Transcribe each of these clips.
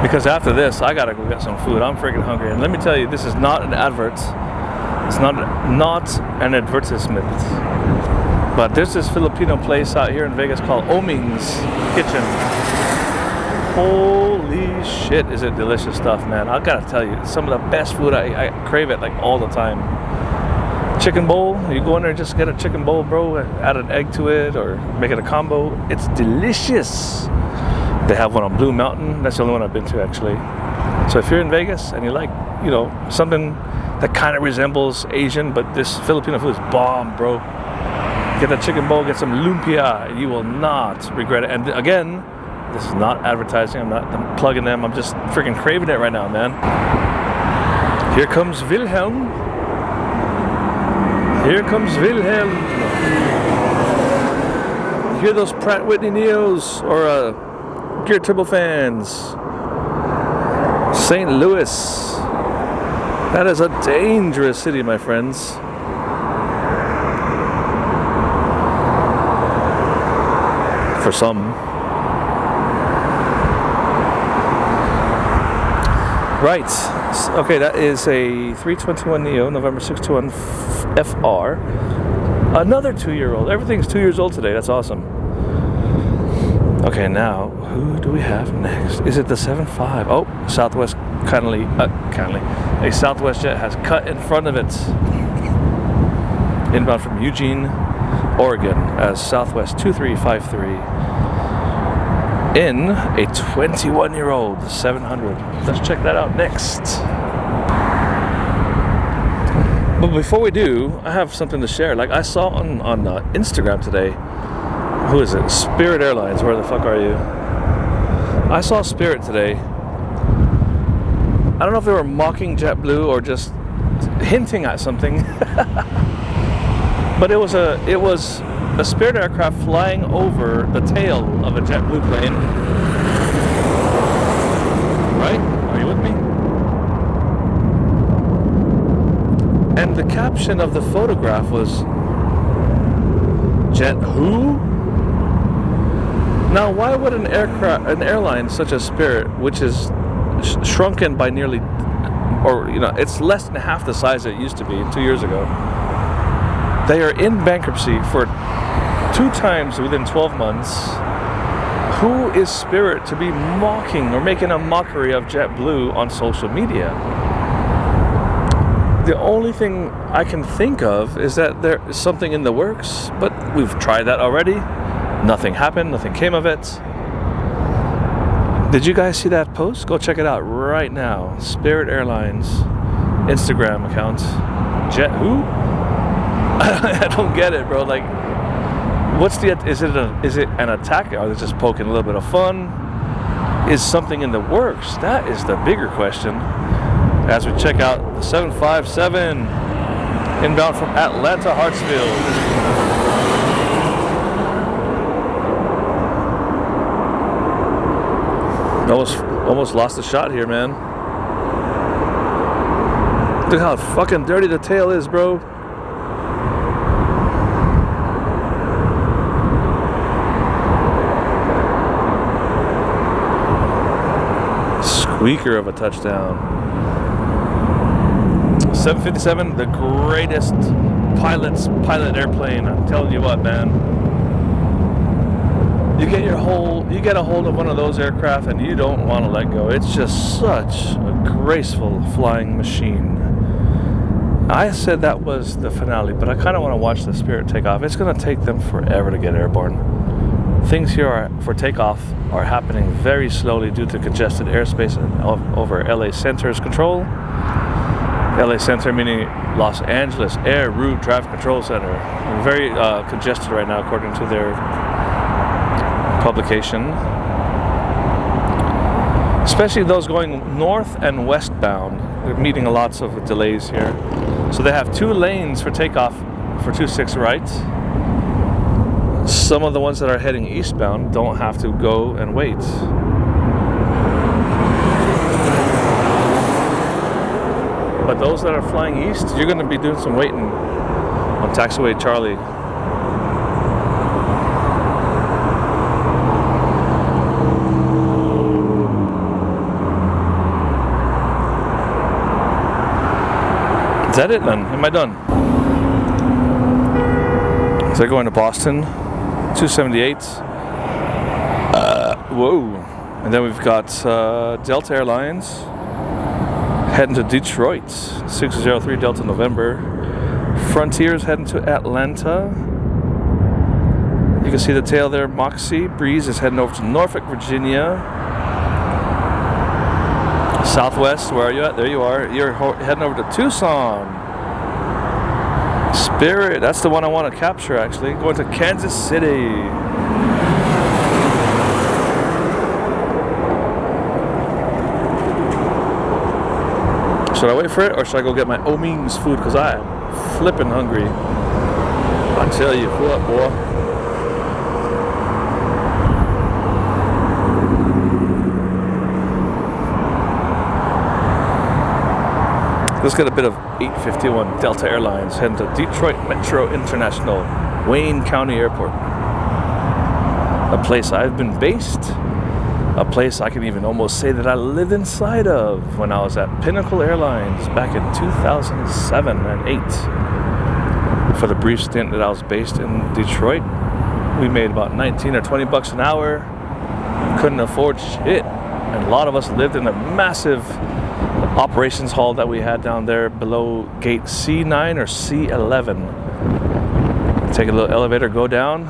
Because after this, I gotta go get some food. I'm freaking hungry. And let me tell you, this is not an advert. It's not an advertisement. But there's this Filipino place out here in Vegas called Oming's Kitchen. Holy shit, is it delicious stuff, man. I gotta tell you, some of the best food. I crave it like all the time. Chicken bowl, you go in there and just get a chicken bowl, bro, add an egg to it or make it a combo. It's delicious. They have one on Blue Mountain. That's the only one I've been to, actually. So if you're in Vegas and you like, you know, something that kind of resembles Asian, but this Filipino food is bomb, bro. Get that chicken bowl, get some lumpia, and you will not regret it. And again, this is not advertising. I'm plugging them. I'm just freaking craving it right now, man. Here comes Wilhelm. Here comes Wilhelm. You hear those Pratt Whitney Neos or Gear Turbofans? St. Louis. That is a dangerous city, my friends. For some. Right. Okay, that is a 321 Neo, November 621 FR. Another 2-year-old. Everything's 2 years old today. That's awesome. Okay, now, who do we have next? Is it the 7.5? Oh, Southwest a Southwest jet has cut in front of it. Inbound from Eugene, Oregon, as Southwest 2353 in a 21-year-old 700. Let's check that out next. But before we do, I have something to share. Like I saw on Instagram today. Who is it? Spirit Airlines. Where the fuck are you? I saw Spirit today. I don't know if they were mocking JetBlue or just hinting at something. But it was a Spirit aircraft flying over the tail of a JetBlue plane. Right? Are you with me? And the caption of the photograph was Jet who? Now, why would an airline such as Spirit, which is shrunken by nearly, or you know, it's less than half the size it used to be 2 years ago. They are in bankruptcy for 2 times within 12 months. Who is Spirit to be mocking or making a mockery of JetBlue on social media? The only thing I can think of is that there is something in the works, but we've tried that already. Nothing happened, nothing came of it. Did you guys see that post? Go check it out right now. Spirit Airlines Instagram account. Jet who? I don't get it, bro. Like, what's the? Is it an attack? Are they just poking a little bit of fun? Is something in the works? That is the bigger question. As we check out the 757 inbound from Atlanta Hartsfield. Almost lost the shot here, man. Look how fucking dirty the tail is, bro. Squeaker of a touchdown. 757, the greatest pilot airplane. I'm telling you what, man. You get a hold of one of those aircraft and you don't want to let go. It's just such a graceful flying machine. I said that was the finale, but I kind of want to watch the Spirit take off. It's going to take them forever to get airborne. Things here for takeoff are happening very slowly due to congested airspace over LA Center's control. LA Center meaning Los Angeles Air Route Traffic Control Center. Very congested right now according to their publication, especially those going north and westbound. They're meeting lots of delays here. So they have 2 lanes for takeoff for 26 right. Some of the ones that are heading eastbound don't have to go and wait. But those that are flying east, you're going to be doing some waiting on taxiway Charlie. Is that it then? Am I done? So they're going to Boston, 278. Whoa. And then we've got Delta Airlines heading to Detroit, 603 Delta November. Frontier's heading to Atlanta. You can see the tail there. Moxie Breeze is heading over to Norfolk, Virginia. Southwest, where are you at? There you are. You're heading over to Tucson. Spirit, that's the one I want to capture actually. Going to Kansas City. Should I wait for it or should I go get my Oming's food? Because I am flipping hungry. I tell you what, boy. Let's get a bit of 851 Delta Airlines heading to Detroit Metro International, Wayne County Airport. A place I've been based, a place I can even almost say that I lived inside of when I was at Pinnacle Airlines back in 2007 and 8. For the brief stint that I was based in Detroit, we made about 19 or 20 bucks an hour. Couldn't afford shit. And a lot of us lived in a massive operations hall that we had down there below gate C9 or C11. Take a little elevator, go down,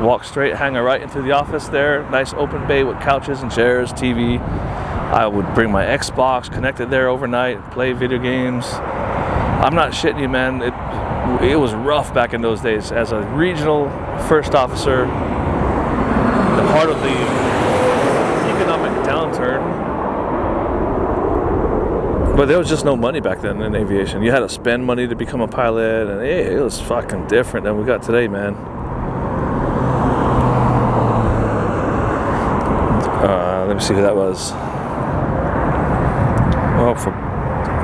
walk straight, hang a right into the office there. Nice open bay with couches and chairs, TV. I would bring my Xbox, connect it there overnight, play video games. I'm not shitting you, man. It was rough back in those days. As a regional first officer, the heart of the economic downturn. But there was just no money back then in aviation. You had to spend money to become a pilot, and it was fucking different than we got today, man. Let me see who that was. Oh, for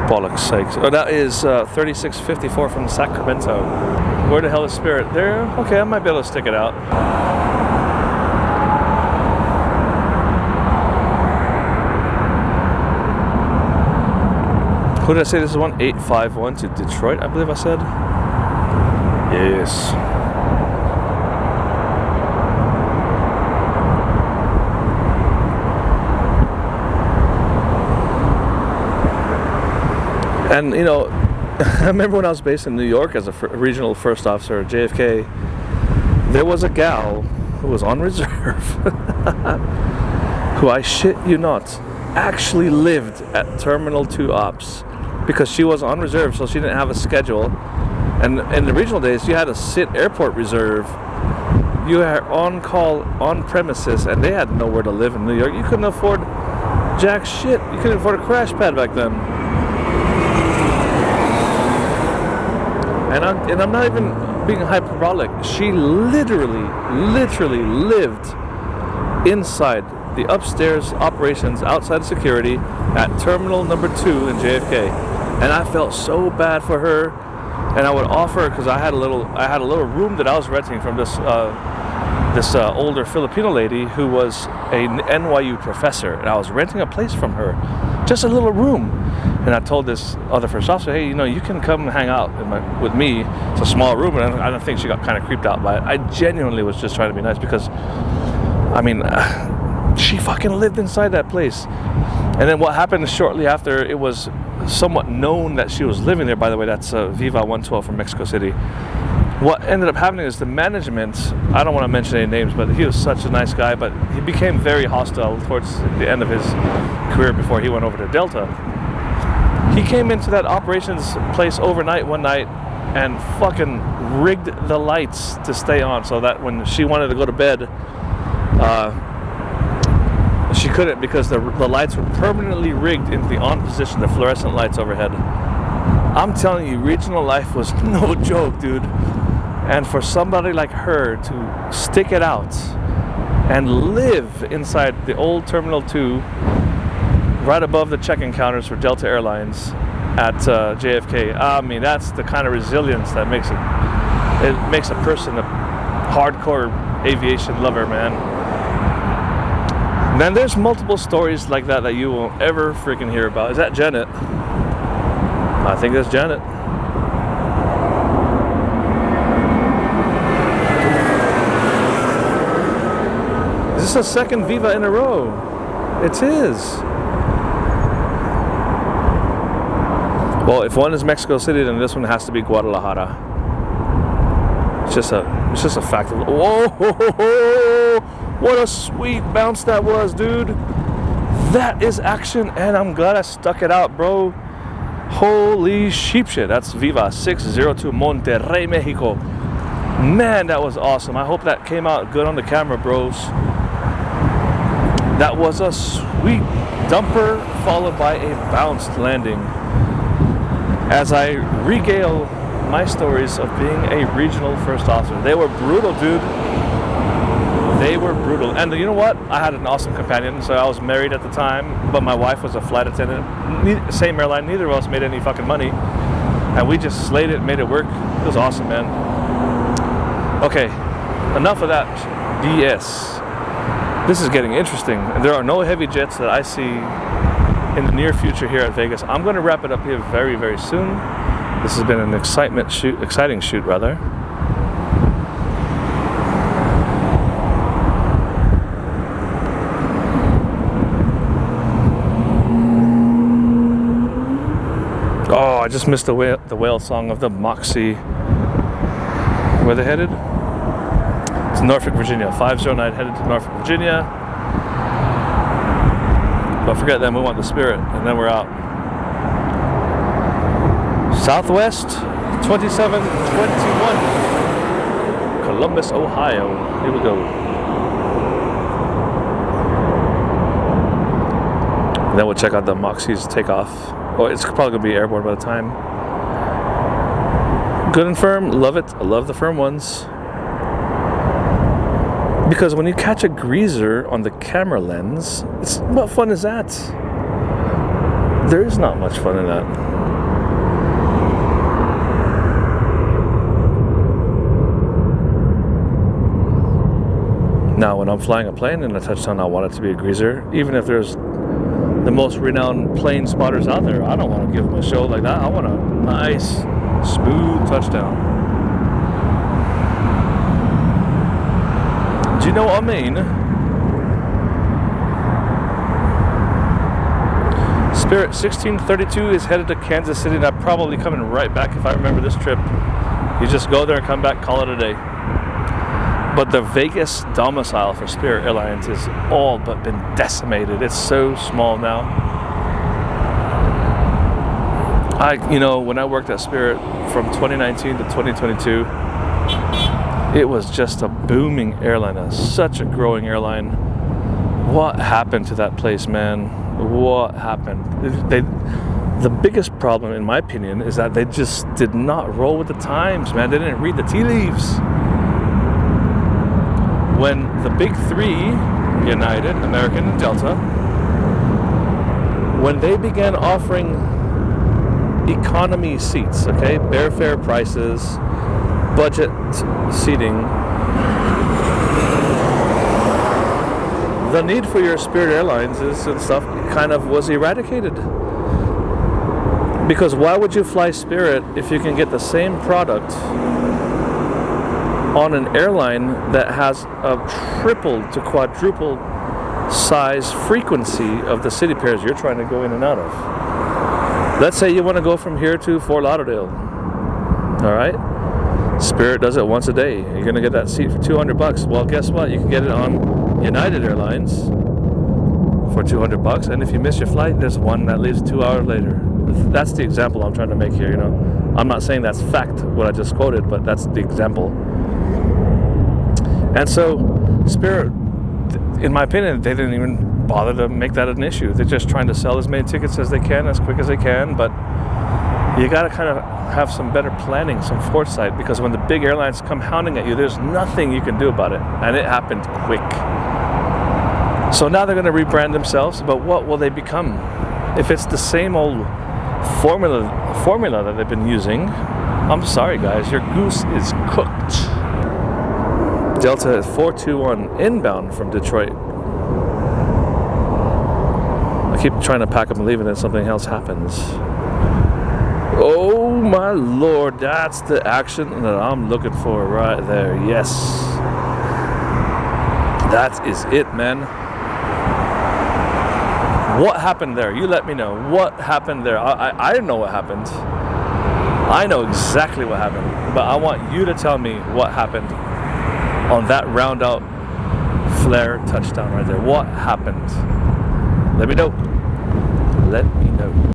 bollocks sakes. Oh, that is 3654 from Sacramento. Where the hell is Spirit? There? Okay, I might be able to stick it out. Who did I say this is 1851 to Detroit, I believe I said? Yes. And you know, I remember when I was based in New York as a regional first officer at JFK, there was a gal who was on reserve, who I shit you not, actually lived at Terminal 2 Ops. Because she was on reserve, so she didn't have a schedule. And in the regional days, you had to sit airport reserve. You were on call, on premises, and they had nowhere to live in New York. You couldn't afford jack shit. You couldn't afford a crash pad back then. And I'm not even being hyperbolic. She literally lived inside the upstairs operations, outside security, at Terminal number 2 in JFK. And I felt so bad for her, and I would offer, because I had a little room that I was renting from this older Filipino lady who was an NYU professor, and I was renting a place from her, just a little room. And I told this other first officer, hey, you know, you can come and hang out with me. It's a small room, and I don't think she got kind of creeped out by it. I genuinely was just trying to be nice because, I mean, she fucking lived inside that place. And then what happened shortly after, it was somewhat known that she was living there. By the way, that's Viva 112 from Mexico City. What ended up happening is the management, I don't want to mention any names, but he was such a nice guy, but he became very hostile towards the end of his career before he went over to Delta. He came into that operations place overnight one night and fucking rigged the lights to stay on so that when she wanted to go to bed, she couldn't, because the lights were permanently rigged into the on position, the fluorescent lights overhead. I'm telling you, regional life was no joke, dude. And for somebody like her to stick it out and live inside the old Terminal 2, right above the check-in counters for Delta Airlines at JFK, I mean, that's the kind of resilience that makes a person a hardcore aviation lover, man. Then there's multiple stories like that you won't ever freaking hear about. Is that Janet? I think that's Janet. this the second Viva in a row? It is. Well, if one is Mexico City, then this one has to be Guadalajara. It's just a fact of. Whoa! What a sweet bounce that was, dude. That is action, and I'm glad I stuck it out, bro. Holy sheep shit. That's Viva 602 Monterrey, Mexico. Man, that was awesome. I hope that came out good on the camera, bros. That was a sweet dumper followed by a bounced landing. As I regale my stories of being a regional first officer. They were brutal, dude. They were brutal. And you know what? I had an awesome companion. So I was married at the time, but my wife was a flight attendant. Same airline. Neither of us made any fucking money. And we just slayed it, made it work. It was awesome, man. Okay, enough of that BS. This is getting interesting. There are no heavy jets that I see in the near future here at Vegas. I'm going to wrap it up here very, very soon. This has been an exciting shoot, rather. Oh, I just missed the whale song of the Moxie. Where they headed? It's Norfolk, Virginia. 509 headed to Norfolk, Virginia. But forget them, we want the Spirit, and then we're out. Southwest 2721, Columbus, Ohio. Here we go. And then we'll check out the Moxie's takeoff. Oh, it's probably gonna be airborne by the time. Good and firm, love it. I love the firm ones. Because when you catch a greaser on the camera lens, what fun is that? There is not much fun in that. Now, when I'm flying a plane in a touchdown, I want it to be a greaser. Even if there's the most renowned plane spotters out there, I don't want to give them a show like that. I want a nice, smooth touchdown. Do you know what I mean? Spirit 1632 is headed to Kansas City, and I'm probably coming right back if I remember this trip. You just go there and come back, call it a day. But the Vegas domicile for Spirit Airlines is all but been decimated. It's so small now. When I worked at Spirit from 2019 to 2022, it was just a booming airline, such a growing airline. What happened to that place, man? What happened? The biggest problem, in my opinion, is that they just did not roll with the times, man. They didn't read the tea leaves. When the big three, United, American, and Delta, when they began offering economy seats, okay, airfare prices, budget seating, the need for your Spirit Airlines and stuff kind of was eradicated. Because why would you fly Spirit if you can get the same product on an airline that has a triple to quadruple size frequency of the city pairs you're trying to go in and out of? Let's say you want to go from here to Fort Lauderdale. All right? Spirit does it once a day. You're going to get that seat for $200. Well, guess what? You can get it on United Airlines for $200. And if you miss your flight, there's one that leaves 2 hours later. That's the example I'm trying to make here, I'm not saying that's fact, what I just quoted, but that's the example. And so, Spirit, in my opinion, they didn't even bother to make that an issue. They're just trying to sell as many tickets as they can, as quick as they can, but you got to kind of have some better planning, some foresight, because when the big airlines come hounding at you, there's nothing you can do about it, and it happened quick. So now they're going to rebrand themselves, but what will they become? If it's the same old formula that they've been using, I'm sorry guys, your goose is cooked. Delta 421 inbound from Detroit. I keep trying to pack up and leave, and then something else happens. Oh my lord, that's the action that I'm looking for right there. Yes. That is it, man. What happened there? You let me know. What happened there? I didn't know what happened. I know exactly what happened, but I want you to tell me what happened on that round out flare touchdown right there. What happened? Let me know. Let me know.